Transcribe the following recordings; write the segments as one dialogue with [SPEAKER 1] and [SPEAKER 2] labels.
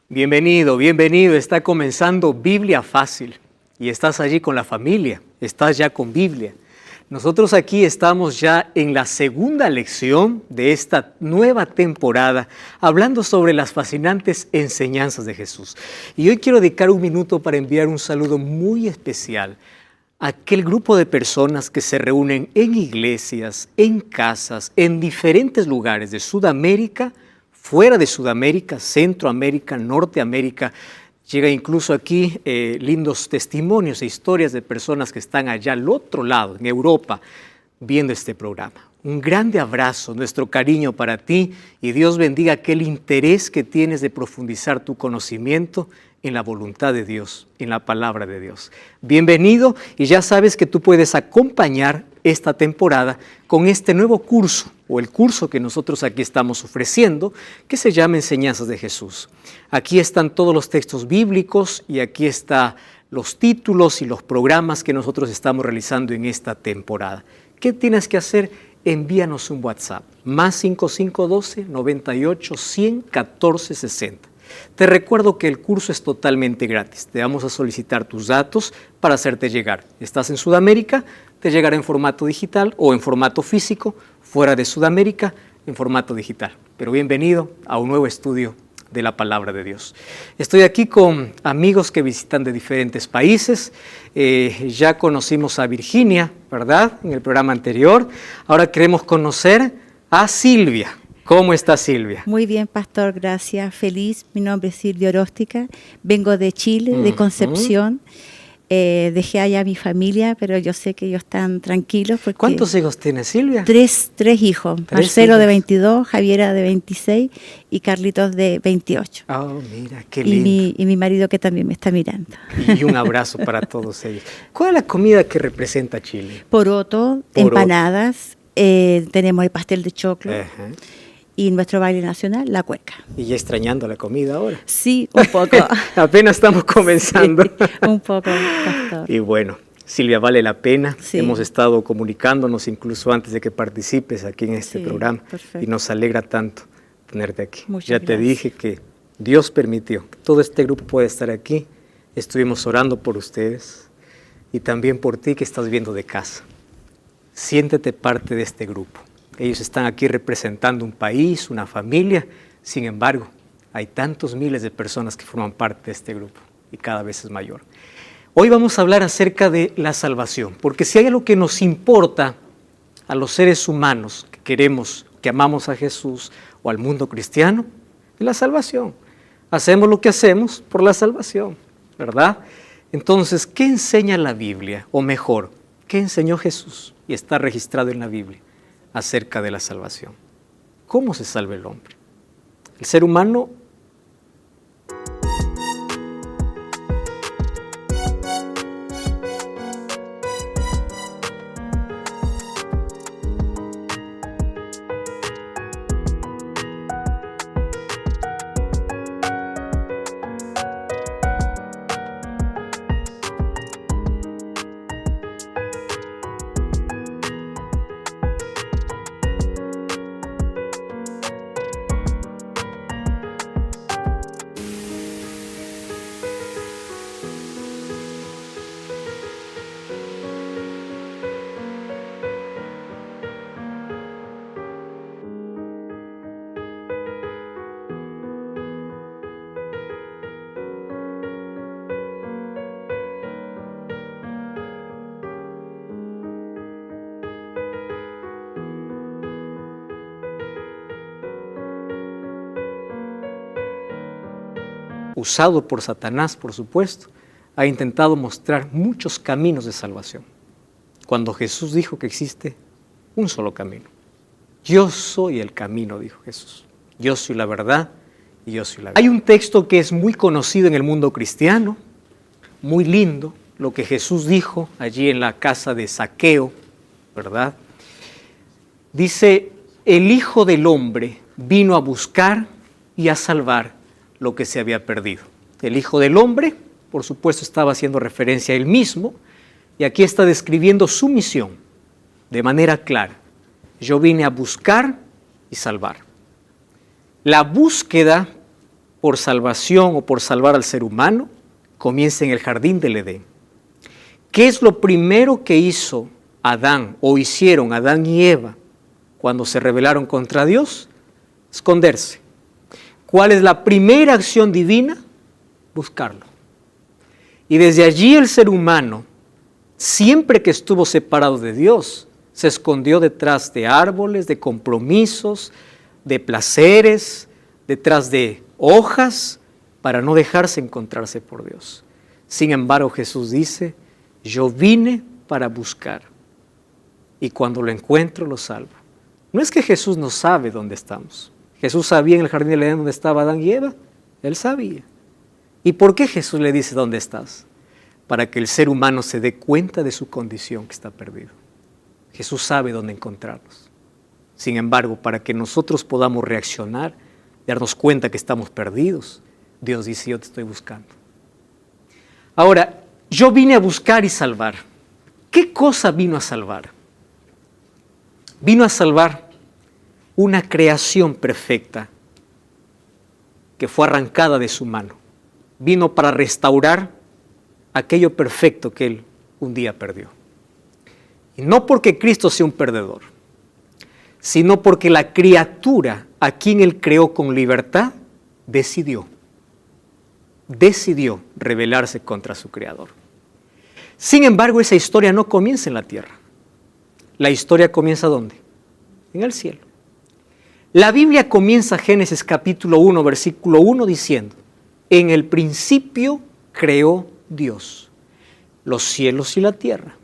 [SPEAKER 1] Bienvenido, bienvenido. Está comenzando Biblia Fácil y estás allí con la familia, estás ya con Biblia. Nosotros aquí estamos ya en la segunda lección de esta nueva temporada, hablando sobre las fascinantes enseñanzas de Jesús. Y hoy quiero dedicar un minuto para enviar un saludo muy especial a aquel grupo de personas que se reúnen en iglesias, en casas, en diferentes lugares de Sudamérica, fuera de Sudamérica, Centroamérica, Norteamérica. Llega incluso aquí lindos testimonios e historias de personas que están allá al otro lado, en Europa, viendo este programa. Un grande abrazo, nuestro cariño para ti y Dios bendiga aquel interés que tienes de profundizar tu conocimiento en la voluntad de Dios, en la palabra de Dios. Bienvenido y ya sabes que tú puedes acompañar esta temporada con este nuevo curso o el curso que nosotros aquí estamos ofreciendo, que se llama Enseñanzas de Jesús. Aquí están todos los textos bíblicos y aquí están los títulos y los programas que nosotros estamos realizando en esta temporada. ¿Qué tienes que hacer? Envíanos un WhatsApp, más 5512-98-100-1460. Te recuerdo que el curso es totalmente gratis. Te vamos a solicitar tus datos para hacerte llegar. ¿Estás en Sudamérica? Te llegará en formato digital o en formato físico. Fuera de Sudamérica, en formato digital. Pero bienvenido a un nuevo estudio de la Palabra de Dios. Estoy aquí con amigos que visitan de diferentes países. Ya conocimos a Virginia, ¿verdad? En el programa anterior. Ahora queremos conocer a Silvia. ¿Cómo está Silvia?
[SPEAKER 2] Muy bien, pastor, gracias. Feliz. Mi nombre es Silvia Oróstica. Vengo de Chile, de Concepción. Dejé allá a mi familia, pero yo sé que ellos están tranquilos. Porque
[SPEAKER 1] ¿Cuántos hijos tiene Silvia?
[SPEAKER 2] Tres hijos. Marcelo de 22, Javiera de 26 y Carlitos de 28.
[SPEAKER 1] Oh, mira, qué lindo.
[SPEAKER 2] Y mi marido que también me está mirando.
[SPEAKER 1] Y un abrazo para todos ellos. ¿Cuál es la comida que representa Chile?
[SPEAKER 2] Poroto, empanadas, tenemos el pastel de choclo.
[SPEAKER 1] Ajá.
[SPEAKER 2] Y nuestro baile nacional, la cueca.
[SPEAKER 1] ¿Y ya extrañando la comida ahora?
[SPEAKER 2] Sí, un poco.
[SPEAKER 1] Apenas estamos comenzando.
[SPEAKER 2] Sí, un poco, pastor.
[SPEAKER 1] Y bueno, Silvia, vale la pena.
[SPEAKER 2] Sí.
[SPEAKER 1] Hemos estado comunicándonos incluso antes de que participes aquí en este programa.
[SPEAKER 2] Perfecto.
[SPEAKER 1] Y nos alegra tanto tenerte aquí.
[SPEAKER 2] Muchas
[SPEAKER 1] ya te
[SPEAKER 2] gracias.
[SPEAKER 1] dije que Dios permitió que todo este grupo pueda estar aquí. Estuvimos orando por ustedes y también por ti que estás viendo de casa. Siéntete parte de este grupo. Ellos están aquí representando un país, una familia. Sin embargo, hay tantos miles de personas que forman parte de este grupo y cada vez es mayor. Hoy vamos a hablar acerca de la salvación, porque si hay algo que nos importa a los seres humanos que queremos, que amamos a Jesús o al mundo cristiano, es la salvación. Hacemos lo que hacemos por la salvación, ¿verdad? Entonces, ¿qué enseña la Biblia? O mejor, ¿qué enseñó Jesús? Y está registrado en la Biblia acerca de la salvación. ¿Cómo se salva el hombre? El ser humano usado por Satanás, por supuesto, ha intentado mostrar muchos caminos de salvación. Cuando Jesús dijo que existe un solo camino. Yo soy el camino, dijo Jesús. Yo soy la verdad y yo soy la vida. Hay un texto que es muy conocido en el mundo cristiano, muy lindo, lo que Jesús dijo allí en la casa de Zaqueo, ¿verdad? Dice, el Hijo del Hombre vino a buscar y a salvar lo que se había perdido. El Hijo del Hombre, por supuesto, estaba haciendo referencia a él mismo, y aquí está describiendo su misión de manera clara. Yo vine a buscar y salvar. La búsqueda por salvación o por salvar al ser humano comienza en el jardín del Edén. ¿Qué es lo primero que hizo Adán o hicieron Adán y Eva cuando se rebelaron contra Dios? Esconderse. ¿Cuál es la primera acción divina? Buscarlo. Y desde allí el ser humano, siempre que estuvo separado de Dios, se escondió detrás de árboles, de compromisos, de placeres, detrás de hojas, para no dejarse encontrarse por Dios. Sin embargo, Jesús dice, yo vine para buscar, y cuando lo encuentro, lo salvo. No es que Jesús no sabe dónde estamos. Jesús sabía en el jardín del Edén dónde estaba Adán y Eva. Él sabía. ¿Y por qué Jesús le dice dónde estás? Para que el ser humano se dé cuenta de su condición que está perdido. Jesús sabe dónde encontrarnos. Sin embargo, para que nosotros podamos reaccionar, darnos cuenta que estamos perdidos, Dios dice, yo te estoy buscando. Ahora, yo vine a buscar y salvar. ¿Qué cosa vino a salvar? Vino a salvar una creación perfecta que fue arrancada de su mano. Vino para restaurar aquello perfecto que Él un día perdió. Y no porque Cristo sea un perdedor, sino porque la criatura a quien Él creó con libertad decidió rebelarse contra su Creador. Sin embargo, esa historia no comienza en la tierra. La historia comienza ¿dónde? En el cielo. La Biblia comienza Génesis capítulo 1, versículo 1 diciendo, en el principio creó Dios los cielos y la tierra.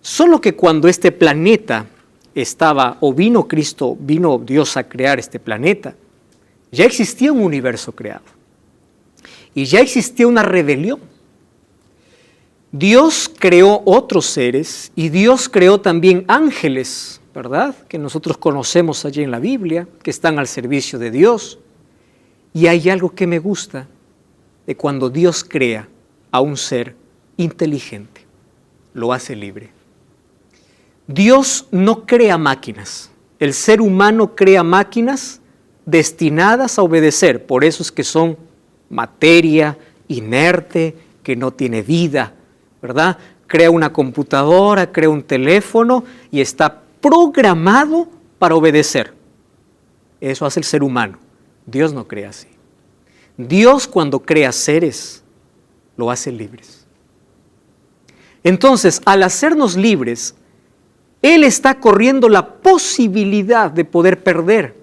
[SPEAKER 1] Solo que cuando este planeta estaba, o vino Dios a crear este planeta, ya existía un universo creado. Y ya existía una rebelión. Dios creó otros seres y Dios creó también ángeles, ¿verdad? Que nosotros conocemos allí en la Biblia, que están al servicio de Dios. Y hay algo que me gusta de cuando Dios crea a un ser inteligente, lo hace libre. Dios no crea máquinas. El ser humano crea máquinas destinadas a obedecer. Por eso es que son materia inerte, que no tiene vida, ¿verdad? Crea una computadora, crea un teléfono y está programado para obedecer. Eso hace el ser humano. Dios no crea así. Dios cuando crea seres, lo hace libres. Entonces, al hacernos libres, Él está corriendo la posibilidad de poder perder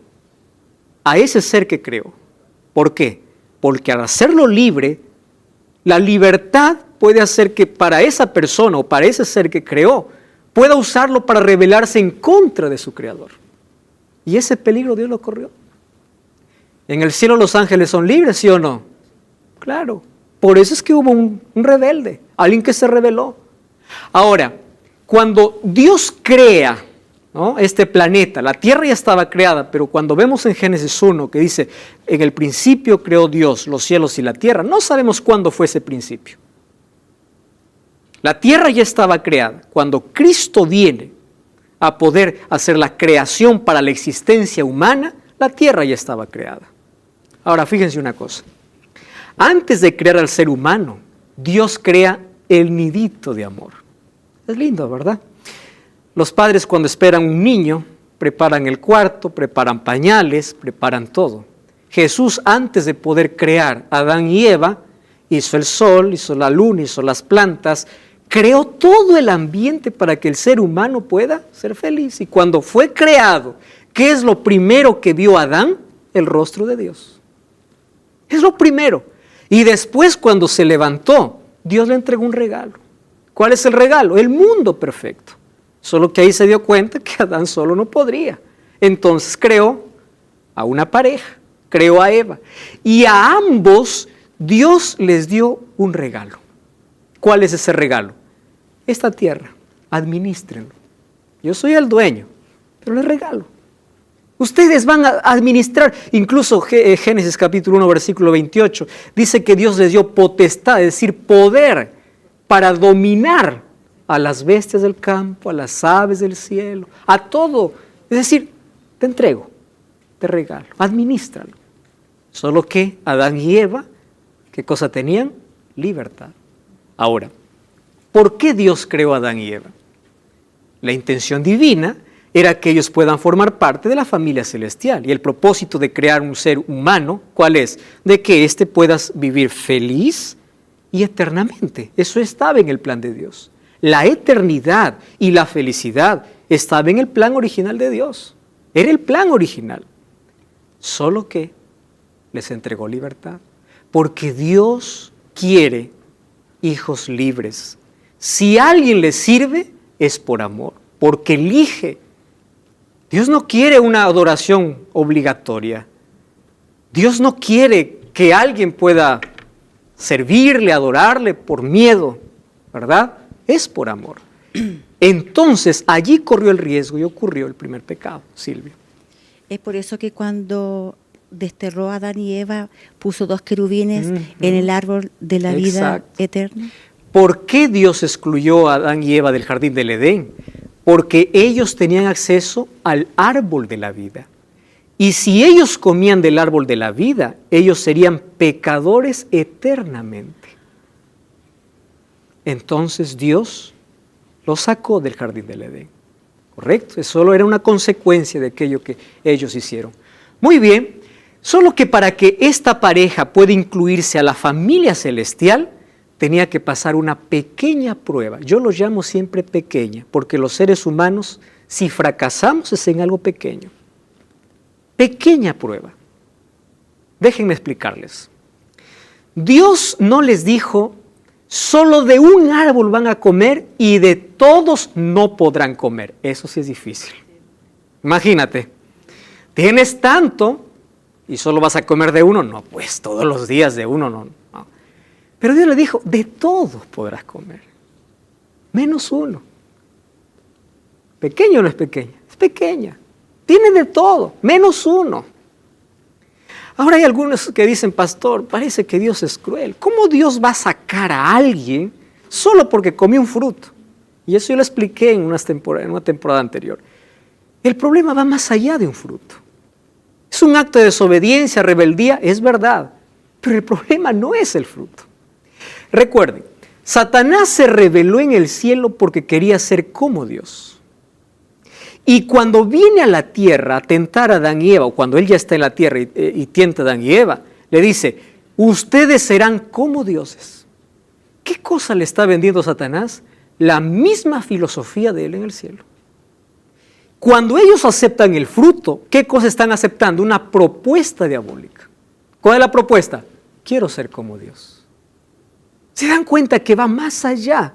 [SPEAKER 1] a ese ser que creó. ¿Por qué? Porque al hacerlo libre, la libertad puede hacer que para esa persona o para ese ser que creó, pueda usarlo para rebelarse en contra de su Creador. Y ese peligro Dios lo corrió. En el cielo los ángeles son libres, ¿sí o no? Claro. Por eso es que hubo un rebelde, alguien que se rebeló. Ahora, cuando Dios crea, ¿no?, este planeta, la tierra ya estaba creada, pero cuando vemos en Génesis 1 que dice, en el principio creó Dios los cielos y la tierra, no sabemos cuándo fue ese principio. La tierra ya estaba creada. Cuando Cristo viene a poder hacer la creación para la existencia humana, la tierra ya estaba creada. Ahora, fíjense una cosa. Antes de crear al ser humano, Dios crea el nidito de amor. Es lindo, ¿verdad? Los padres cuando esperan un niño, preparan el cuarto, preparan pañales, preparan todo. Jesús, antes de poder crear a Adán y Eva, hizo el sol, hizo la luna, hizo las plantas, creó todo el ambiente para que el ser humano pueda ser feliz. Y cuando fue creado, ¿qué es lo primero que vio Adán? El rostro de Dios. Es lo primero. Y después, cuando se levantó, Dios le entregó un regalo. ¿Cuál es el regalo? El mundo perfecto. Solo que ahí se dio cuenta que Adán solo no podría. Entonces creó a una pareja, creó a Eva. Y a ambos Dios les dio un regalo. ¿Cuál es ese regalo? Esta tierra, administrenlo. Yo soy el dueño, pero les regalo. Ustedes van a administrar, incluso Génesis capítulo 1, versículo 28, dice que Dios les dio potestad, es decir, poder para dominar a las bestias del campo, a las aves del cielo, a todo. Es decir, te entrego, te regalo, administralo. Solo que Adán y Eva, ¿qué cosa tenían? Libertad. Ahora, ¿por qué Dios creó a Adán y Eva? La intención divina era que ellos puedan formar parte de la familia celestial. Y el propósito de crear un ser humano, ¿cuál es? De que éste pueda vivir feliz y eternamente. Eso estaba en el plan de Dios. La eternidad y la felicidad estaba en el plan original de Dios. Era el plan original. Solo que les entregó libertad. Porque Dios quiere hijos libres. Si alguien le sirve, es por amor, porque elige. Dios no quiere una adoración obligatoria. Dios no quiere que alguien pueda servirle, adorarle por miedo, ¿verdad? Es por amor. Entonces, allí corrió el riesgo y ocurrió el primer pecado, Silvia.
[SPEAKER 2] Es por eso que cuando desterró a Adán y Eva, puso 2 querubines en el árbol de la vida eterna.
[SPEAKER 1] ¿Por qué Dios excluyó a Adán y Eva del jardín del Edén? Porque ellos tenían acceso al árbol de la vida. Y si ellos comían del árbol de la vida, ellos serían pecadores eternamente. Entonces Dios los sacó del jardín del Edén. ¿Correcto? Eso solo era una consecuencia de aquello que ellos hicieron. Muy bien, solo que para que esta pareja pueda incluirse a la familia celestial, tenía que pasar una pequeña prueba. Yo lo llamo siempre pequeña, porque los seres humanos, si fracasamos, es en algo pequeño. Pequeña prueba. Déjenme explicarles. Dios no les dijo, solo de un árbol van a comer y de todos no podrán comer. Eso sí es difícil. Imagínate, tienes tanto y solo vas a comer de uno. No, pues todos los días de uno no. Pero Dios le dijo, de todos podrás comer, menos uno. ¿Pequeño o no es pequeña? Es pequeña. Tiene de todo, menos uno. Ahora hay algunos que dicen, pastor, parece que Dios es cruel. ¿Cómo Dios va a sacar a alguien solo porque comió un fruto? Y eso yo lo expliqué en una temporada anterior. El problema va más allá de un fruto. Es un acto de desobediencia, rebeldía, es verdad. Pero el problema no es el fruto. Recuerden, Satanás se rebeló en el cielo porque quería ser como Dios. Y cuando viene a la tierra a tentar a Adán y Eva, o cuando él ya está en la tierra y tienta a Adán y Eva, le dice, ustedes serán como dioses. ¿Qué cosa le está vendiendo Satanás? La misma filosofía de él en el cielo. Cuando ellos aceptan el fruto, ¿qué cosa están aceptando? Una propuesta diabólica. ¿Cuál es la propuesta? Quiero ser como Dios. Se dan cuenta que va más allá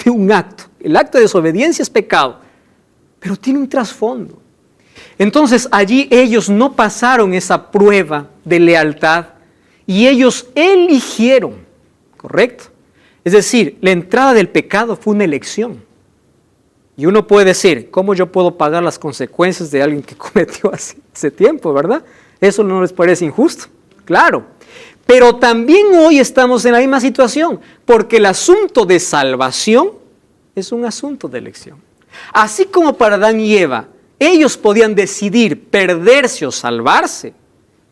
[SPEAKER 1] de un acto. El acto de desobediencia es pecado, pero tiene un trasfondo. Entonces allí ellos no pasaron esa prueba de lealtad y ellos eligieron, ¿correcto? Es decir, la entrada del pecado fue una elección. Y uno puede decir, ¿cómo yo puedo pagar las consecuencias de alguien que cometió hace tiempo, verdad? ¿Eso no les parece injusto? Claro. Pero también hoy estamos en la misma situación, porque el asunto de salvación es un asunto de elección. Así como para Adán y Eva, ellos podían decidir perderse o salvarse,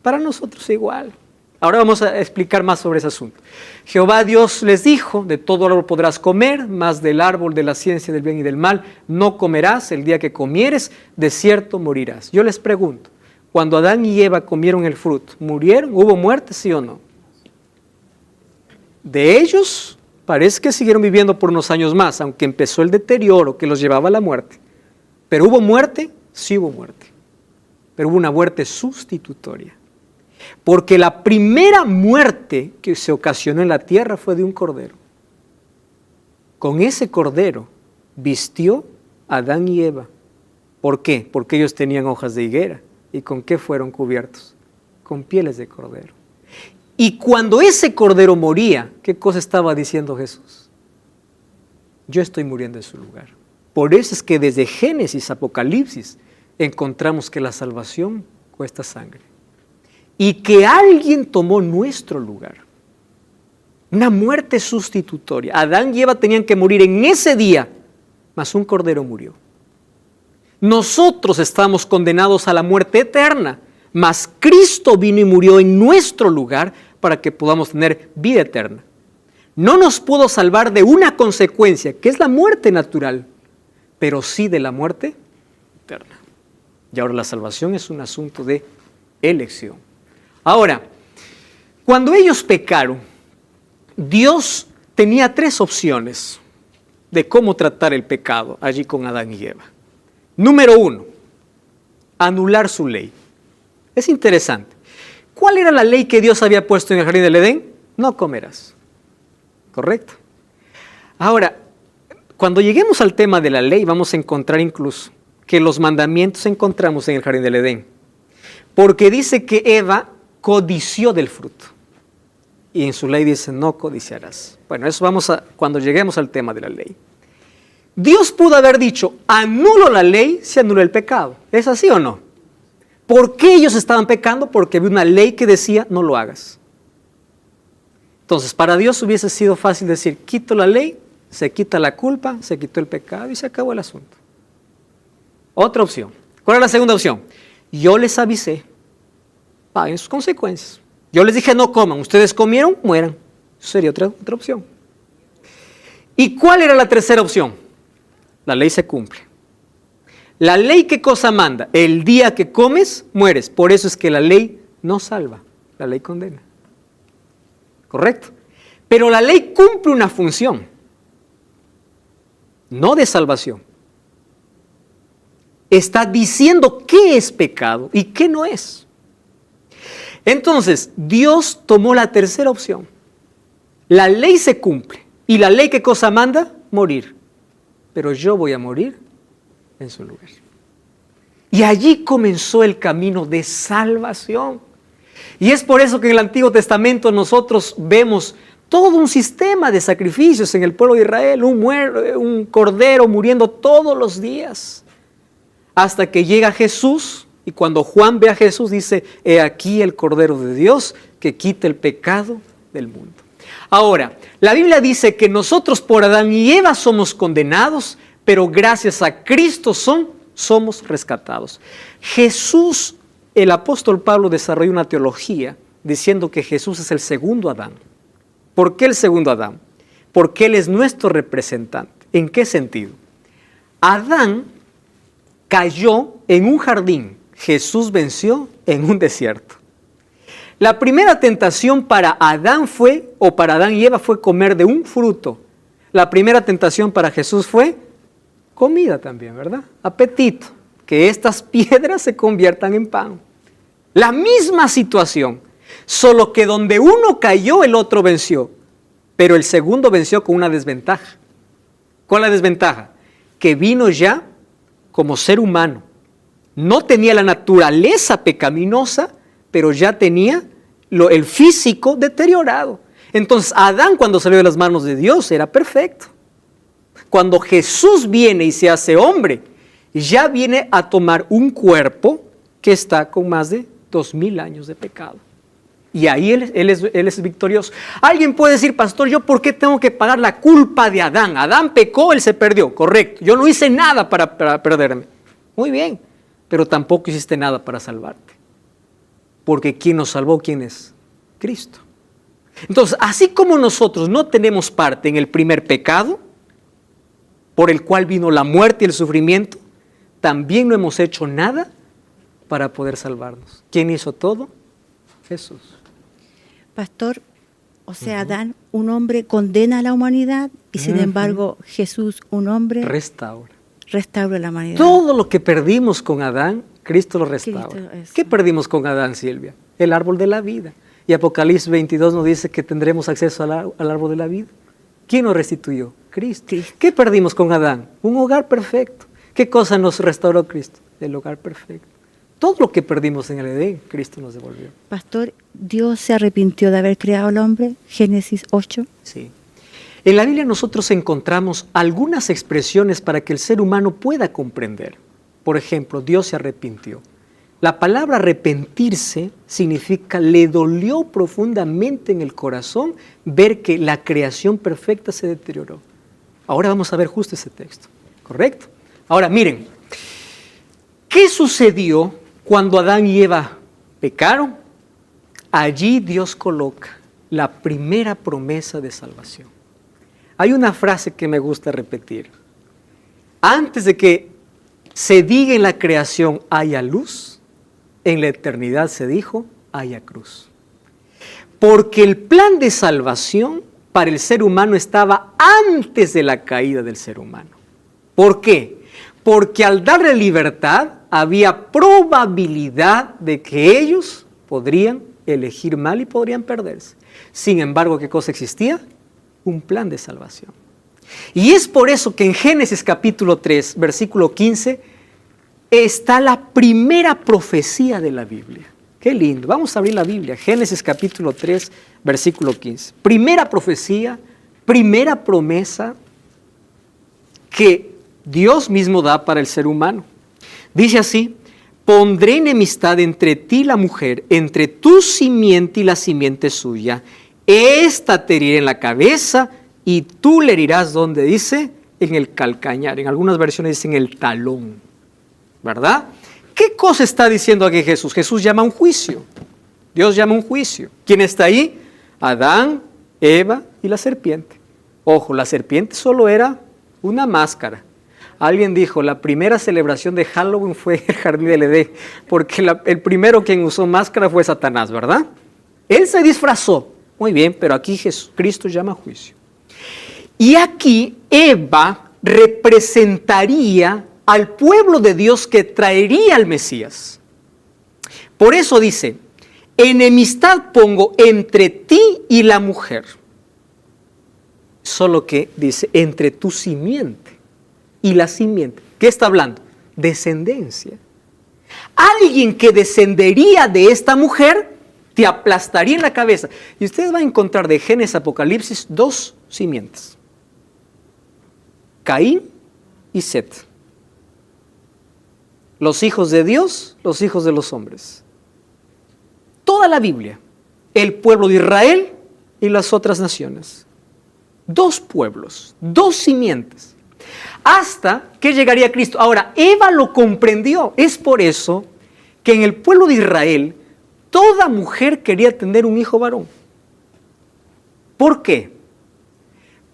[SPEAKER 1] para nosotros igual. Ahora vamos a explicar más sobre ese asunto. Jehová Dios les dijo, de todo árbol podrás comer, mas del árbol de la ciencia del bien y del mal no comerás, el día que comieres, de cierto morirás. Yo les pregunto, cuando Adán y Eva comieron el fruto, ¿murieron? ¿Hubo muerte, sí o no? De ellos parece que siguieron viviendo por unos años más, aunque empezó el deterioro que los llevaba a la muerte. ¿Pero hubo muerte? Sí hubo muerte. Pero hubo una muerte sustitutoria. Porque la primera muerte que se ocasionó en la tierra fue de un cordero. Con ese cordero vistió a Adán y Eva. ¿Por qué? Porque ellos tenían hojas de higuera. ¿Y con qué fueron cubiertos? Con pieles de cordero. Y cuando ese cordero moría, ¿qué cosa estaba diciendo Jesús? Yo estoy muriendo en su lugar. Por eso es que desde Génesis, Apocalipsis, encontramos que la salvación cuesta sangre. Y que alguien tomó nuestro lugar. Una muerte sustitutoria. Adán y Eva tenían que morir en ese día, mas un cordero murió. Nosotros estamos condenados a la muerte eterna, mas Cristo vino y murió en nuestro lugar para que podamos tener vida eterna. No nos pudo salvar de una consecuencia, que es la muerte natural, pero sí de la muerte eterna. Y ahora la salvación es un asunto de elección. Ahora, cuando ellos pecaron, Dios tenía 3 opciones de cómo tratar el pecado allí con Adán y Eva. Número 1, anular su ley. Es interesante. ¿Cuál era la ley que Dios había puesto en el jardín del Edén? No comerás. ¿Correcto? Ahora, cuando lleguemos al tema de la ley, vamos a encontrar incluso que los mandamientos encontramos en el jardín del Edén. Porque dice que Eva codició del fruto. Y en su ley dice, no codiciarás. Bueno, eso vamos a, cuando lleguemos al tema de la ley. Dios pudo haber dicho, anulo la ley, se anula el pecado. ¿Es así o no? ¿Por qué ellos estaban pecando? Porque había una ley que decía, no lo hagas. Entonces, para Dios hubiese sido fácil decir, quito la ley, se quita la culpa, se quitó el pecado y se acabó el asunto. Otra opción. ¿Cuál es la segunda opción? Yo les avisé, paguen sus consecuencias. Yo les dije, no coman, ustedes comieron, mueran. Eso sería otra opción. ¿Y cuál era la tercera opción? La ley se cumple. La ley, ¿qué cosa manda? El día que comes, mueres. Por eso es que la ley no salva, la ley condena. ¿Correcto? Pero la ley cumple una función, no de salvación. Está diciendo qué es pecado y qué no es. Entonces, Dios tomó la tercera opción. La ley se cumple. ¿Y la ley qué cosa manda? Morir. Pero yo voy a morir en su lugar. Y allí comenzó el camino de salvación. Y es por eso que en el Antiguo Testamento nosotros vemos todo un sistema de sacrificios en el pueblo de Israel, un cordero muriendo todos los días, hasta que llega Jesús, y cuando Juan ve a Jesús dice, he aquí el Cordero de Dios que quita el pecado del mundo. Ahora, la Biblia dice que nosotros por Adán y Eva somos condenados, pero gracias a Cristo somos rescatados. Jesús, el apóstol Pablo desarrolló una teología diciendo que Jesús es el segundo Adán. ¿Por qué el segundo Adán? Porque Él es nuestro representante. ¿En qué sentido? Adán cayó en un jardín, Jesús venció en un desierto. La primera tentación para Adán fue, o para Adán y Eva fue comer de un fruto. La primera tentación para Jesús fue comida también, ¿verdad? Apetito, que estas piedras se conviertan en pan. La misma situación, solo que donde uno cayó, el otro venció, pero el segundo venció con una desventaja. ¿Cuál es la desventaja? Que vino ya como ser humano. No tenía la naturaleza pecaminosa, pero ya tenía el físico deteriorado. Entonces, Adán, cuando salió de las manos de Dios, era perfecto. Cuando Jesús viene y se hace hombre, ya viene a tomar un cuerpo que está con más de 2000 años de pecado. Y ahí él es victorioso. Alguien puede decir, pastor, ¿yo por qué tengo que pagar la culpa de Adán? Adán pecó, él se perdió, correcto. Yo no hice nada para perderme. Muy bien, pero tampoco hiciste nada para salvarte. Porque quien nos salvó, ¿quién es? Cristo. Entonces, así como nosotros no tenemos parte en el primer pecado, por el cual vino la muerte y el sufrimiento, también no hemos hecho nada para poder salvarnos. ¿Quién hizo todo? Jesús.
[SPEAKER 2] Pastor, o sea, Adán, un hombre, condena a la humanidad y sin embargo Jesús, un hombre, restaura la humanidad.
[SPEAKER 1] Todo lo que perdimos con Adán, Cristo lo restaura. ¿Qué perdimos con Adán, Silvia? El árbol de la vida. Y Apocalipsis 22 nos dice que tendremos acceso al árbol de la vida. ¿Quién nos restituyó? Cristo. ¿Qué perdimos con Adán? Un hogar perfecto. ¿Qué cosa nos restauró Cristo? El hogar perfecto. Todo lo que perdimos en el Edén, Cristo nos devolvió.
[SPEAKER 2] Pastor, ¿Dios se arrepintió de haber creado al hombre? Génesis 8.
[SPEAKER 1] Sí. En la Biblia nosotros encontramos algunas expresiones para que el ser humano pueda comprender. Por ejemplo, Dios se arrepintió. La palabra arrepentirse significa le dolió profundamente en el corazón ver que la creación perfecta se deterioró. Ahora vamos a ver justo ese texto, ¿correcto? Ahora miren, ¿qué sucedió cuando Adán y Eva pecaron, allí Dios coloca la primera promesa de salvación. Hay una frase que me gusta repetir. Antes de que se diga en la creación haya luz, en la eternidad se dijo haya cruz. Porque el plan de salvación para el ser humano estaba antes de la caída del ser humano. ¿Por qué? Porque al darle libertad había probabilidad de que ellos podrían elegir mal y podrían perderse. Sin embargo, ¿qué cosa existía? Un plan de salvación. Y es por eso que en Génesis capítulo 3, versículo 15, está la primera profecía de la Biblia. Qué lindo. Vamos a abrir la Biblia. Génesis capítulo 3, versículo 15. Primera profecía, primera promesa que Dios mismo da para el ser humano. Dice así: pondré enemistad entre ti y la mujer, entre tu simiente y la simiente suya. Esta te herirá en la cabeza y tú le herirás, ¿dónde dice? En el calcañar. En algunas versiones dicen el talón. ¿Verdad? ¿Qué cosa está diciendo aquí Jesús? Jesús llama a un juicio. Dios llama a un juicio. ¿Quién está ahí? Adán, Eva y la serpiente. Ojo, la serpiente solo era una máscara. Alguien dijo, la primera celebración de Halloween fue el jardín del Edén, porque el primero quien usó máscara fue Satanás, ¿verdad? Él se disfrazó. Muy bien, pero aquí Jesucristo llama a juicio. Y aquí Eva representaría al pueblo de Dios que traería al Mesías. Por eso dice, enemistad pongo entre ti y la mujer. Solo que dice, entre tu simiente y la simiente. ¿Qué está hablando? Descendencia. Alguien que descendería de esta mujer te aplastaría en la cabeza. Y ustedes van a encontrar de Génesis a Apocalipsis 2 simientes. Caín y Set. Los hijos de Dios, los hijos de los hombres. Toda la Biblia, el pueblo de Israel y las otras naciones. 2 pueblos, 2 simientes. Hasta que llegaría Cristo. Ahora, Eva lo comprendió. Es por eso que en el pueblo de Israel, toda mujer quería tener un hijo varón. ¿Por qué?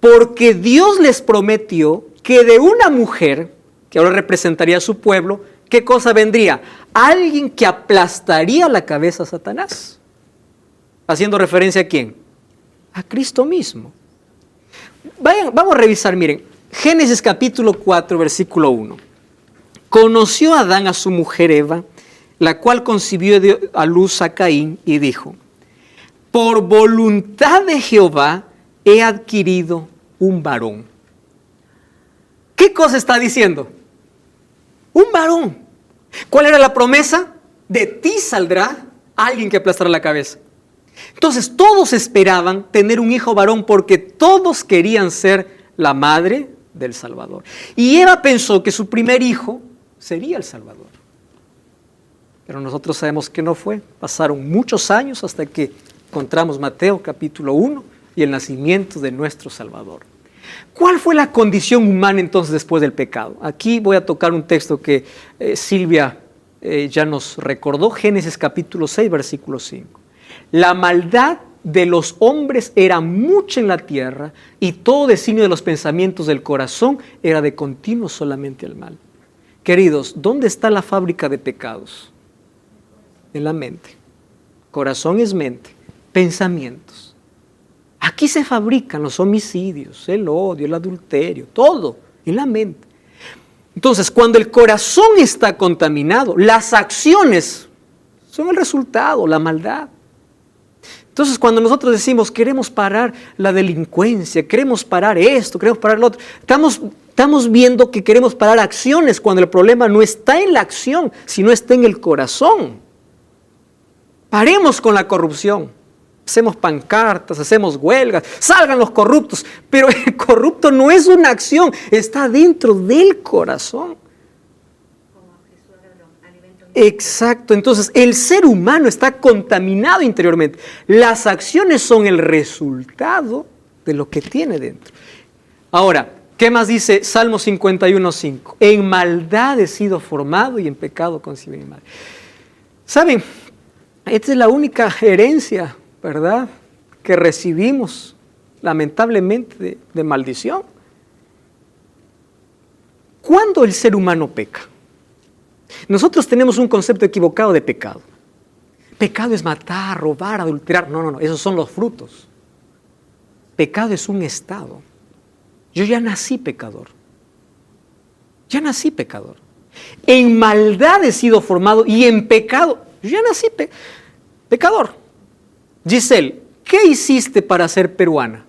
[SPEAKER 1] Porque Dios les prometió que de una mujer, que ahora representaría a su pueblo, ¿qué cosa vendría? Alguien que aplastaría la cabeza a Satanás. ¿Haciendo referencia a quién? A Cristo mismo. Vamos a revisar, miren. Génesis capítulo 4, versículo 1. Conoció Adán a su mujer Eva, la cual concibió a luz a Caín y dijo, por voluntad de Jehová he adquirido un varón. ¿Qué cosa está diciendo? Un varón. ¿Cuál era la promesa? De ti saldrá alguien que aplastará la cabeza. Entonces todos esperaban tener un hijo varón porque todos querían ser la madre del Salvador. Y Eva pensó que su primer hijo sería el Salvador. Pero nosotros sabemos que no fue. Pasaron muchos años hasta que encontramos Mateo capítulo 1 y el nacimiento de nuestro Salvador. ¿Cuál fue la condición humana entonces después del pecado? Aquí voy a tocar un texto que Silvia ya nos recordó, Génesis capítulo 6, versículo 5. La maldad de los hombres era mucha en la tierra y todo designio de los pensamientos del corazón era de continuo solamente el mal. Queridos, ¿dónde está la fábrica de pecados? En la mente. Corazón es mente, pensamientos. Aquí se fabrican los homicidios, el odio, el adulterio, todo en la mente. Entonces, cuando el corazón está contaminado, las acciones son el resultado, la maldad. Entonces, cuando nosotros decimos queremos parar la delincuencia, queremos parar esto, queremos parar lo otro, estamos viendo que queremos parar acciones cuando el problema no está en la acción, sino está en el corazón. Paremos con la corrupción. Hacemos pancartas, hacemos huelgas, salgan los corruptos, pero el corrupto no es una acción, está dentro del corazón. Exacto, entonces el ser humano está contaminado interiormente. Las acciones son el resultado de lo que tiene dentro. Ahora, ¿qué más dice Salmo 51:5? En maldad he sido formado y en pecado concebí mi madre. ¿Saben? Esta es la única herencia, ¿verdad?, que recibimos, lamentablemente, de maldición. ¿Cuándo el ser humano peca? Nosotros tenemos un concepto equivocado de pecado. Pecado es matar, robar, adulterar. No, esos son los frutos. Pecado es un estado. Yo ya nací pecador. Ya nací pecador. En maldad he sido formado y en pecado. Yo ya nací pecador. Giselle, ¿qué hiciste para ser peruana?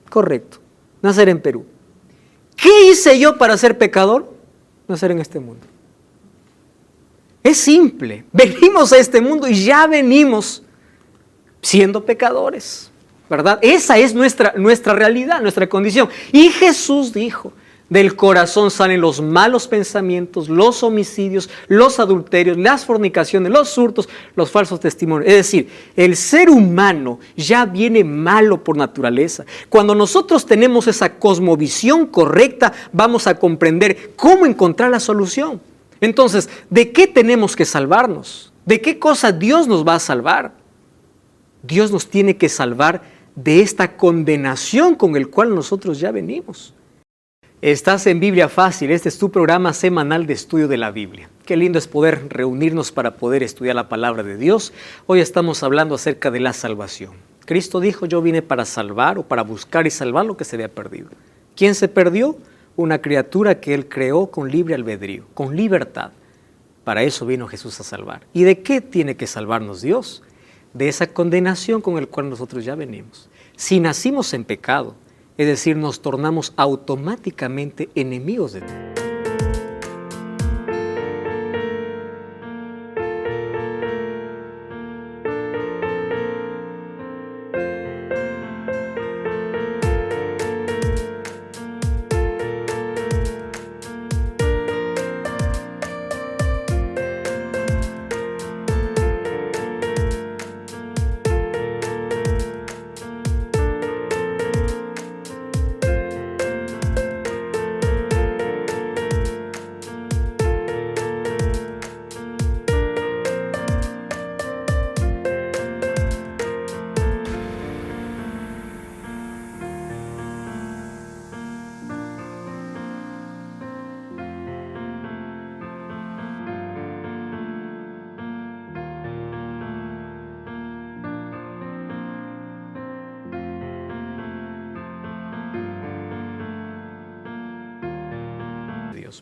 [SPEAKER 1] Correcto, nacer en Perú. ¿Qué hice yo para ser pecador? Nacer en este mundo. Es simple. Venimos a este mundo y ya venimos siendo pecadores, ¿verdad? Esa es nuestra realidad, nuestra condición. Y Jesús dijo, del corazón salen los malos pensamientos, los homicidios, los adulterios, las fornicaciones, los hurtos, los falsos testimonios. Es decir, el ser humano ya viene malo por naturaleza. Cuando nosotros tenemos esa cosmovisión correcta, vamos a comprender cómo encontrar la solución. Entonces, ¿de qué tenemos que salvarnos? ¿De qué cosa Dios nos va a salvar? Dios nos tiene que salvar de esta condenación con el cual nosotros ya venimos. Estás en Biblia Fácil, este es tu programa semanal de estudio de la Biblia. Qué lindo es poder reunirnos para poder estudiar la palabra de Dios. Hoy estamos hablando acerca de la salvación. Cristo dijo, yo vine para salvar o para buscar y salvar lo que se había perdido. ¿Quién se perdió? Una criatura que Él creó con libre albedrío, con libertad. Para eso vino Jesús a salvar. ¿Y de qué tiene que salvarnos Dios? De esa condenación con la cual nosotros ya venimos. Si nacimos en pecado, es decir, nos tornamos automáticamente enemigos de Dios.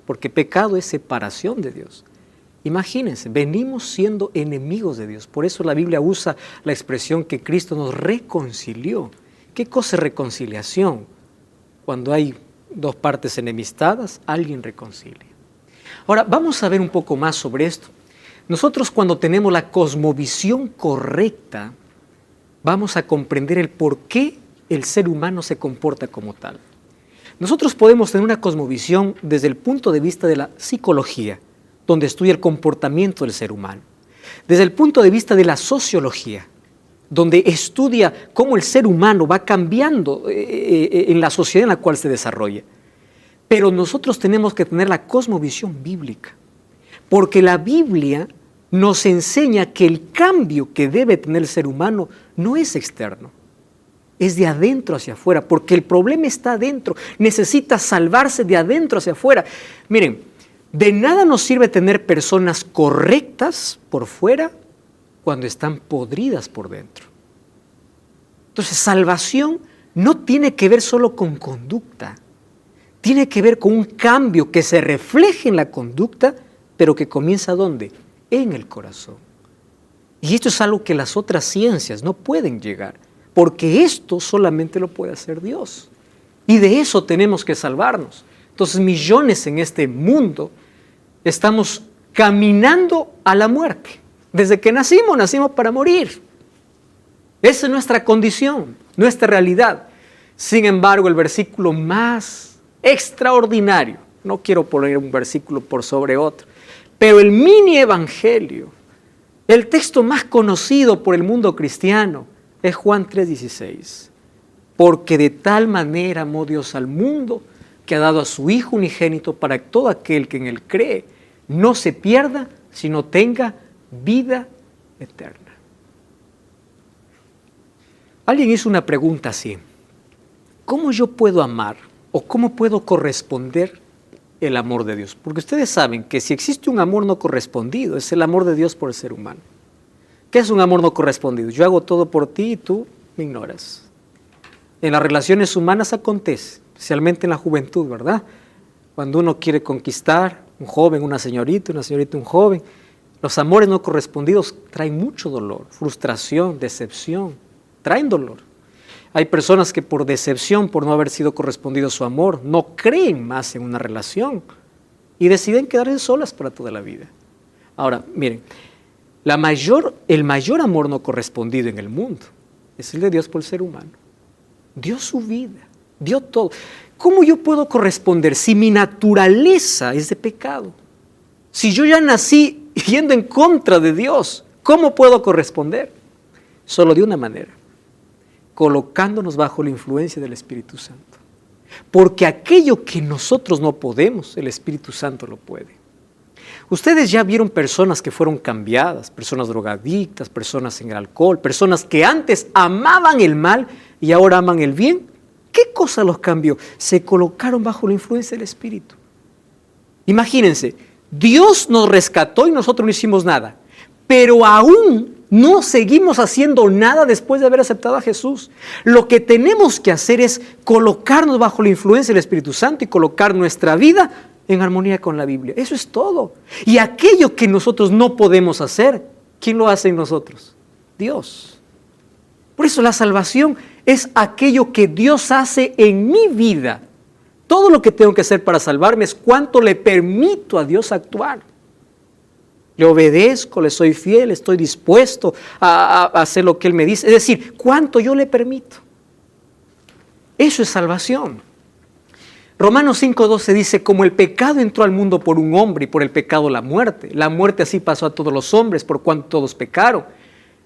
[SPEAKER 1] Porque pecado es separación de Dios. Imagínense, venimos siendo enemigos de Dios. Por eso la Biblia usa la expresión que Cristo nos reconcilió. ¿Qué cosa es reconciliación? Cuando hay dos partes enemistadas, alguien reconcilia. Ahora, vamos a ver un poco más sobre esto. Nosotros cuando tenemos la cosmovisión correcta, vamos a comprender el por qué el ser humano se comporta como tal. Nosotros podemos tener una cosmovisión desde el punto de vista de la psicología, donde estudia el comportamiento del ser humano. Desde el punto de vista de la sociología, donde estudia cómo el ser humano va cambiando en la sociedad en la cual se desarrolla. Pero nosotros tenemos que tener la cosmovisión bíblica, porque la Biblia nos enseña que el cambio que debe tener el ser humano no es externo. Es de adentro hacia afuera, porque el problema está adentro. Necesita salvarse de adentro hacia afuera. Miren, de nada nos sirve tener personas correctas por fuera cuando están podridas por dentro. Entonces, salvación no tiene que ver solo con conducta. Tiene que ver con un cambio que se refleje en la conducta, pero que comienza ¿dónde? En el corazón. Y esto es algo que las otras ciencias no pueden llegar. Porque esto solamente lo puede hacer Dios. Y de eso tenemos que salvarnos. Entonces, millones en este mundo estamos caminando a la muerte. Desde que nacimos para morir. Esa es nuestra condición, nuestra realidad. Sin embargo, el versículo más extraordinario, no quiero poner un versículo por sobre otro, pero el mini evangelio, el texto más conocido por el mundo cristiano, es Juan 3:16, porque de tal manera amó Dios al mundo que ha dado a su Hijo unigénito para que todo aquel que en Él cree no se pierda, sino tenga vida eterna. Alguien hizo una pregunta así: ¿cómo yo puedo amar o cómo puedo corresponder el amor de Dios? Porque ustedes saben que si existe un amor no correspondido, es el amor de Dios por el ser humano. ¿Qué es un amor no correspondido? Yo hago todo por ti y tú me ignoras. En las relaciones humanas acontece, especialmente en la juventud, ¿verdad? Cuando uno quiere conquistar, un joven, una señorita, un joven, los amores no correspondidos traen mucho dolor, frustración, decepción, traen dolor. Hay personas que por decepción, por no haber sido correspondido su amor, no creen más en una relación y deciden quedarse solas para toda la vida. Ahora, miren, el mayor amor no correspondido en el mundo es el de Dios por el ser humano. Dio su vida, dio todo. ¿Cómo yo puedo corresponder si mi naturaleza es de pecado? Si yo ya nací yendo en contra de Dios, ¿cómo puedo corresponder? Solo de una manera: colocándonos bajo la influencia del Espíritu Santo. Porque aquello que nosotros no podemos, el Espíritu Santo lo puede. Ustedes ya vieron personas que fueron cambiadas, personas drogadictas, personas en el alcohol, personas que antes amaban el mal y ahora aman el bien. ¿Qué cosa los cambió? Se colocaron bajo la influencia del Espíritu. Imagínense, Dios nos rescató y nosotros no hicimos nada, pero aún no seguimos haciendo nada después de haber aceptado a Jesús. Lo que tenemos que hacer es colocarnos bajo la influencia del Espíritu Santo y colocar nuestra vida en armonía con la Biblia. Eso es todo. Y aquello que nosotros no podemos hacer, ¿quién lo hace en nosotros? Dios. Por eso la salvación es aquello que Dios hace en mi vida. Todo lo que tengo que hacer para salvarme es cuánto le permito a Dios actuar. Le obedezco, le soy fiel, estoy dispuesto a hacer lo que Él me dice. Es decir, cuánto yo le permito. Eso es salvación. Romanos 5:12 dice: como el pecado entró al mundo por un hombre y por el pecado la muerte así pasó a todos los hombres por cuanto todos pecaron.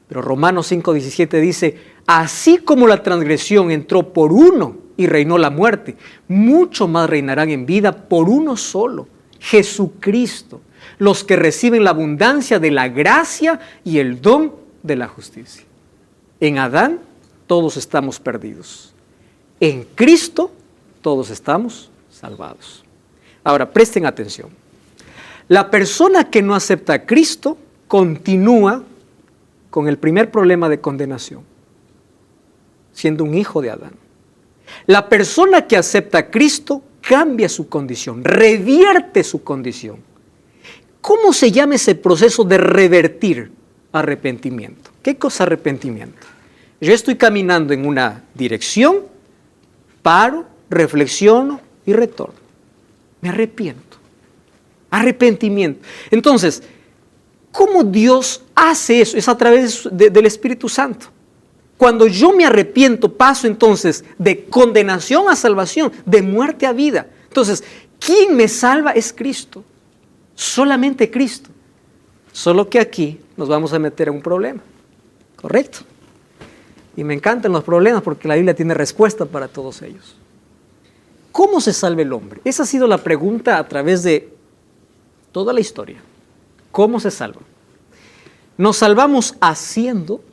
[SPEAKER 1] Pero Romanos 5:17 dice: así como la transgresión entró por uno y reinó la muerte, mucho más reinarán en vida por uno solo, Jesucristo, los que reciben la abundancia de la gracia y el don de la justicia. En Adán todos estamos perdidos. En Cristo todos estamos salvados. Ahora, presten atención. La persona que no acepta a Cristo continúa con el primer problema de condenación, siendo un hijo de Adán. La persona que acepta a Cristo cambia su condición, revierte su condición. ¿Cómo se llama ese proceso de revertir? Arrepentimiento. ¿Qué cosa es arrepentimiento? Yo estoy caminando en una dirección, paro, reflexiono y retorno. Me arrepiento. Arrepentimiento. Entonces, ¿cómo Dios hace eso? Es a través del Espíritu Santo. Cuando yo me arrepiento, paso entonces de condenación a salvación, de muerte a vida. Entonces, ¿quién me salva? Es Cristo. Solamente Cristo. Solo que aquí nos vamos a meter en un problema. ¿Correcto? Y me encantan los problemas porque la Biblia tiene respuesta para todos ellos. ¿Cómo se salva el hombre? Esa ha sido la pregunta a través de toda la historia. ¿Cómo se salva? ¿Nos salvamos haciendo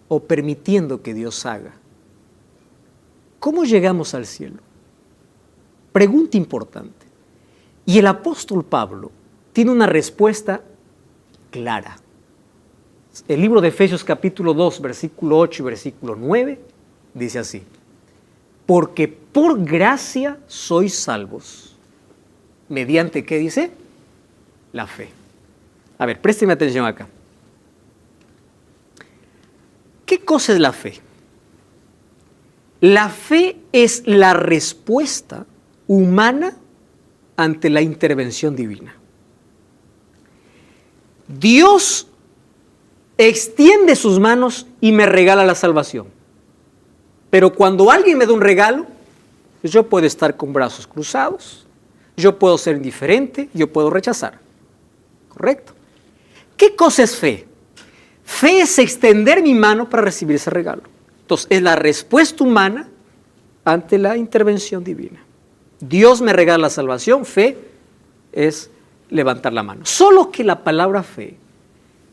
[SPEAKER 1] o permitiendo que Dios haga? ¿Cómo llegamos al cielo? Pregunta importante. Y el apóstol Pablo tiene una respuesta clara. El libro de Efesios capítulo 2, versículo 8 y versículo 9, dice así: porque por gracia sois salvos. ¿Mediante qué dice? La fe. A ver, présteme atención acá. ¿Qué cosa es la fe? La fe es la respuesta humana ante la intervención divina. Dios extiende sus manos y me regala la salvación. Pero cuando alguien me da un regalo, yo puedo estar con brazos cruzados, yo puedo ser indiferente, yo puedo rechazar. ¿Correcto? ¿Qué cosa es fe? Fe es extender mi mano para recibir ese regalo. Entonces, es la respuesta humana ante la intervención divina. Dios me regala la salvación, fe es levantar la mano. Solo que la palabra fe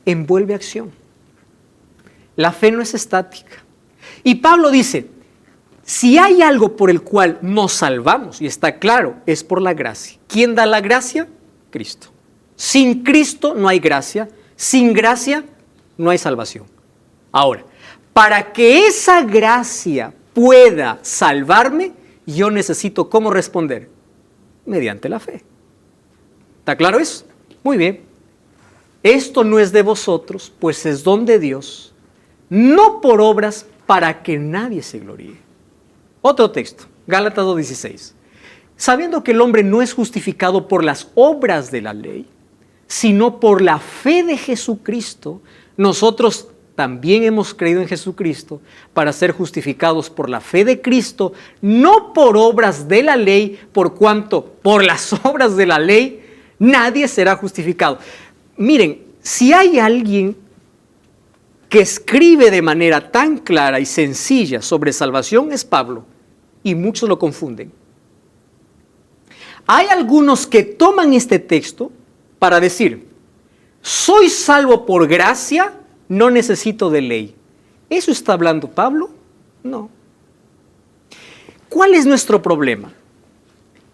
[SPEAKER 1] envuelve acción. La fe no es estática. Y Pablo dice, si hay algo por el cual nos salvamos, y está claro, es por la gracia. ¿Quién da la gracia? Cristo. Sin Cristo no hay gracia, sin gracia no hay salvación. Ahora, para que esa gracia pueda salvarme, yo necesito, ¿cómo responder? Mediante la fe. ¿Está claro eso? Muy bien. Esto no es de vosotros, pues es don de Dios, no por obras para que nadie se gloríe. Otro texto, Gálatas 2:16. Sabiendo que el hombre no es justificado por las obras de la ley, sino por la fe de Jesucristo, nosotros también hemos creído en Jesucristo para ser justificados por la fe de Cristo, no por obras de la ley, por cuanto por las obras de la ley nadie será justificado. Miren, si hay alguien que escribe de manera tan clara y sencilla sobre salvación es Pablo, y muchos lo confunden. Hay algunos que toman este texto para decir, soy salvo por gracia, no necesito de ley. ¿Eso está hablando Pablo? No. ¿Cuál es nuestro problema?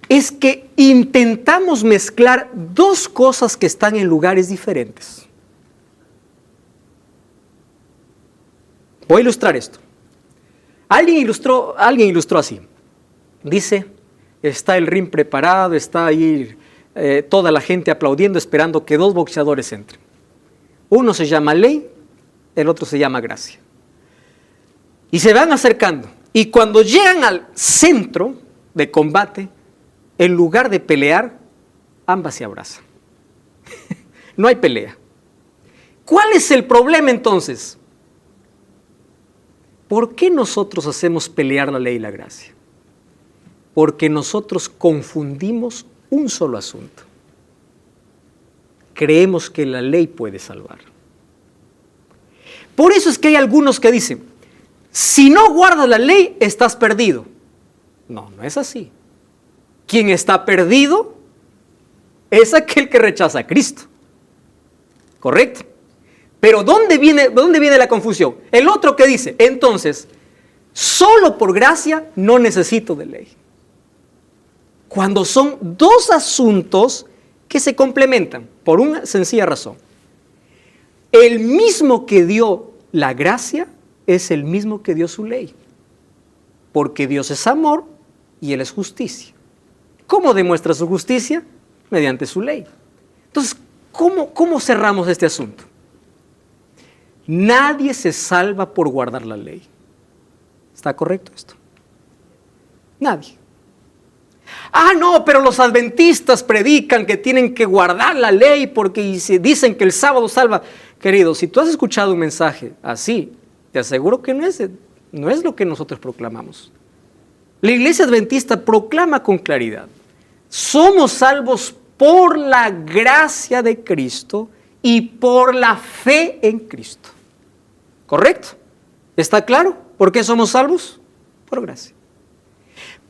[SPEAKER 1] Es que intentamos mezclar dos cosas que están en lugares diferentes. Voy a ilustrar esto. Alguien ilustró así. Dice, está el ring preparado, está ahí toda la gente aplaudiendo, esperando que dos boxeadores entren. Uno se llama ley, el otro se llama gracia. Y se van acercando. Y cuando llegan al centro de combate, en lugar de pelear, ambas se abrazan. No hay pelea. ¿Cuál es el problema entonces? ¿Por qué nosotros hacemos pelear la ley y la gracia? Porque nosotros confundimos un solo asunto. Creemos que la ley puede salvar. Por eso es que hay algunos que dicen, si no guardas la ley, estás perdido. No, no es así. Quien está perdido es aquel que rechaza a Cristo. ¿Correcto? Pero ¿dónde viene la confusión? El otro que dice, entonces, solo por gracia no necesito de ley. Cuando son dos asuntos que se complementan por una sencilla razón. El mismo que dio la gracia es el mismo que dio su ley. Porque Dios es amor y Él es justicia. ¿Cómo demuestra su justicia? Mediante su ley. Entonces, ¿cómo cerramos este asunto? Nadie se salva por guardar la ley. ¿Está correcto esto? Nadie. Ah, no, pero los adventistas predican que tienen que guardar la ley porque se dicen que el sábado salva. Querido, si tú has escuchado un mensaje así, te aseguro que no es lo que nosotros proclamamos. La iglesia adventista proclama con claridad, somos salvos por la gracia de Cristo y por la fe en Cristo. ¿Correcto? ¿Está claro? ¿Por qué somos salvos? Por gracia.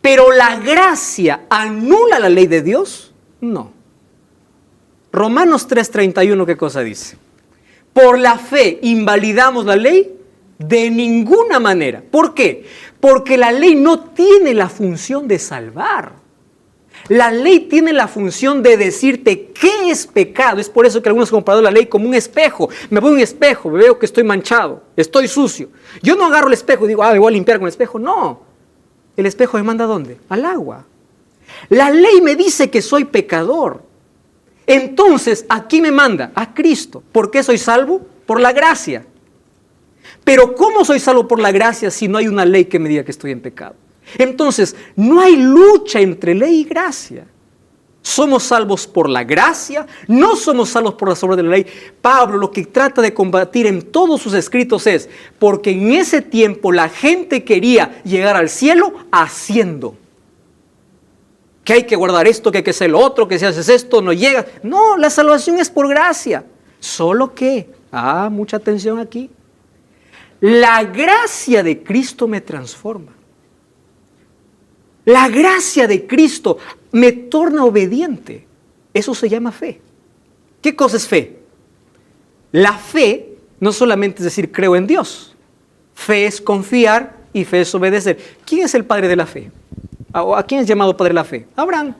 [SPEAKER 1] ¿Pero la gracia anula la ley de Dios? No. Romanos 3:31, ¿qué cosa dice? Por la fe invalidamos la ley de ninguna manera. ¿Por qué? Porque la ley no tiene la función de salvar. La ley tiene la función de decirte qué es pecado. Es por eso que algunos han comparado la ley como un espejo. Me voy a un espejo, me veo que estoy manchado, estoy sucio. Yo no agarro el espejo y digo, me voy a limpiar con el espejo. No. ¿El espejo me manda a dónde? Al agua. La ley me dice que soy pecador. Entonces, ¿a quién me manda? A Cristo. ¿Por qué soy salvo? Por la gracia. Pero ¿cómo soy salvo por la gracia si no hay una ley que me diga que estoy en pecado? Entonces, no hay lucha entre ley y gracia. Somos salvos por la gracia, no somos salvos por las obras de la ley. Pablo lo que trata de combatir en todos sus escritos es, porque en ese tiempo la gente quería llegar al cielo haciendo. Que hay que guardar esto, que hay que hacer lo otro, que si haces esto no llegas. No, la salvación es por gracia. Solo que, mucha atención aquí, la gracia de Cristo me transforma. La gracia de Cristo me torna obediente. Eso se llama fe. ¿Qué cosa es fe? La fe no solamente es decir creo en Dios. Fe es confiar y fe es obedecer. ¿Quién es el padre de la fe? ¿A quién es llamado padre de la fe? Abraham.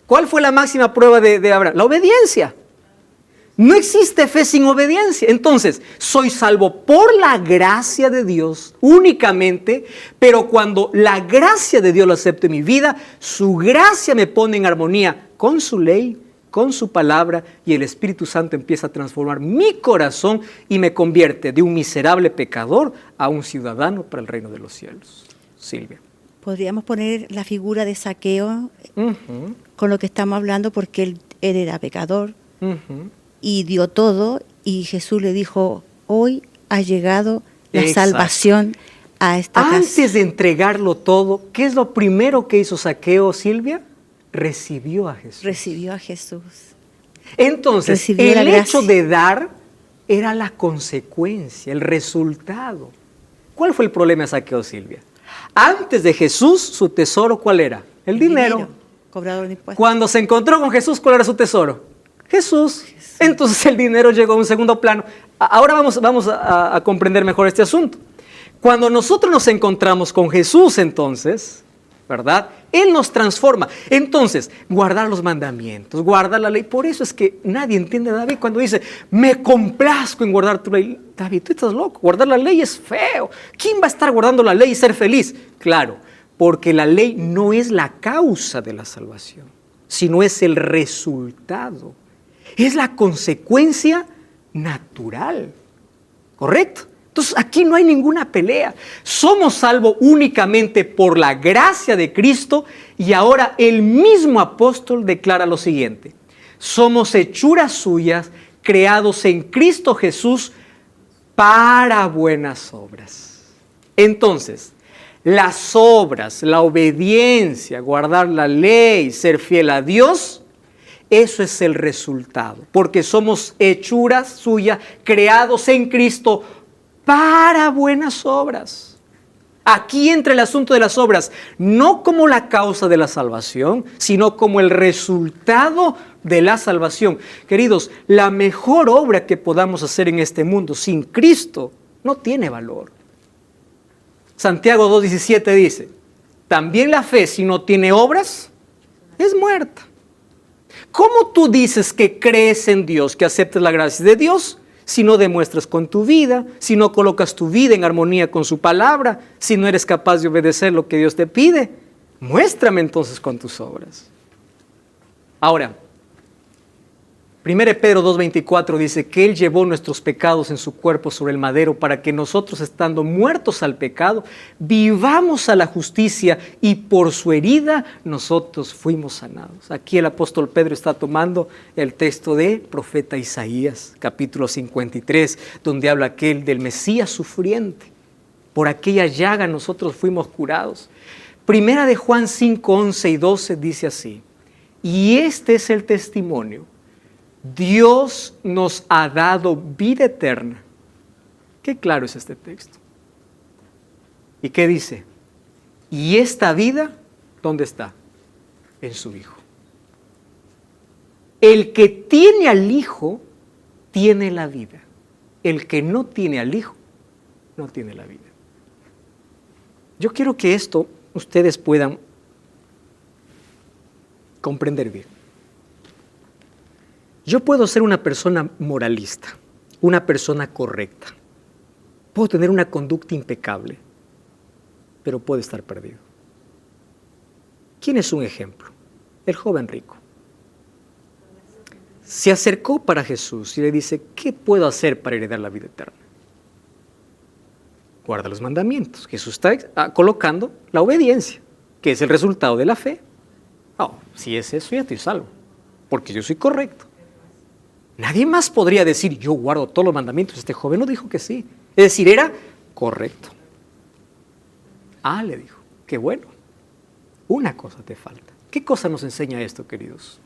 [SPEAKER 1] ¿Cuál fue la máxima prueba de Abraham? La obediencia. No existe fe sin obediencia. Entonces, soy salvo por la gracia de Dios únicamente, pero cuando la gracia de Dios lo acepto en mi vida, su gracia me pone en armonía con su ley, con su palabra, y el Espíritu Santo empieza a transformar mi corazón y me convierte de un miserable pecador a un ciudadano para el reino de los cielos. Silvia.
[SPEAKER 2] Podríamos poner la figura de Zaqueo con lo que estamos hablando, porque él era pecador. Y dio todo, y Jesús le dijo, hoy ha llegado la salvación a esta casa.
[SPEAKER 1] Antes de entregarlo todo, ¿qué es lo primero que hizo Zaqueo, Silvia? Recibió a Jesús.
[SPEAKER 2] Recibió a Jesús.
[SPEAKER 1] Entonces,
[SPEAKER 2] recibió
[SPEAKER 1] el hecho de dar era la consecuencia, el resultado. ¿Cuál fue el problema de Zaqueo, Silvia? Antes de Jesús, su tesoro, ¿cuál era? El dinero.
[SPEAKER 2] Cobrador de impuestos.
[SPEAKER 1] Cuando se encontró con Jesús, ¿cuál era su tesoro? Jesús. Entonces el dinero llegó a un segundo plano. Ahora vamos a comprender mejor este asunto. Cuando nosotros nos encontramos con Jesús, entonces, ¿verdad? Él nos transforma. Entonces, guardar los mandamientos, guardar la ley. Por eso es que nadie entiende a David cuando dice, me complazco en guardar tu ley. David, tú estás loco. Guardar la ley es feo. ¿Quién va a estar guardando la ley y ser feliz? Claro, porque la ley no es la causa de la salvación, sino es el resultado. Es la consecuencia natural, ¿correcto? Entonces aquí no hay ninguna pelea. Somos salvos únicamente por la gracia de Cristo, y ahora el mismo apóstol declara lo siguiente: somos hechuras suyas, creados en Cristo Jesús para buenas obras. Entonces, las obras, la obediencia, guardar la ley, ser fiel a Dios, eso es el resultado, porque somos hechuras suyas, creados en Cristo para buenas obras. Aquí entra el asunto de las obras, no como la causa de la salvación, sino como el resultado de la salvación. Queridos, la mejor obra que podamos hacer en este mundo sin Cristo no tiene valor. Santiago 2:17 dice, también la fe, si no tiene obras, es muerta. ¿Cómo tú dices que crees en Dios, que aceptas la gracia de Dios, si no demuestras con tu vida, si no colocas tu vida en armonía con su palabra, si no eres capaz de obedecer lo que Dios te pide? Muéstrame entonces con tus obras. Ahora, 1 Pedro 2:24 dice que Él llevó nuestros pecados en su cuerpo sobre el madero para que nosotros, estando muertos al pecado, vivamos a la justicia, y por su herida nosotros fuimos sanados. Aquí el apóstol Pedro está tomando el texto de profeta Isaías, capítulo 53, donde habla aquel del Mesías sufriente. Por aquella llaga nosotros fuimos curados. Primera de Juan 5:11 y 12 dice así, y este es el testimonio: Dios nos ha dado vida eterna. Qué claro es este texto. ¿Y qué dice? Y esta vida, ¿dónde está? En su Hijo. El que tiene al Hijo, tiene la vida. El que no tiene al Hijo, no tiene la vida. Yo quiero que esto ustedes puedan comprender bien. Yo puedo ser una persona moralista, una persona correcta. Puedo tener una conducta impecable, pero puedo estar perdido. ¿Quién es un ejemplo? El joven rico. Se acercó para Jesús y le dice, ¿qué puedo hacer para heredar la vida eterna? Guarda los mandamientos. Jesús está colocando la obediencia, que es el resultado de la fe. Oh, si es eso, ya estoy salvo, porque yo soy correcto. Nadie más podría decir, yo guardo todos los mandamientos. Este joven no dijo que sí. Es decir, era correcto. Le dijo, qué bueno. Una cosa te falta. ¿Qué cosa nos enseña esto, queridos?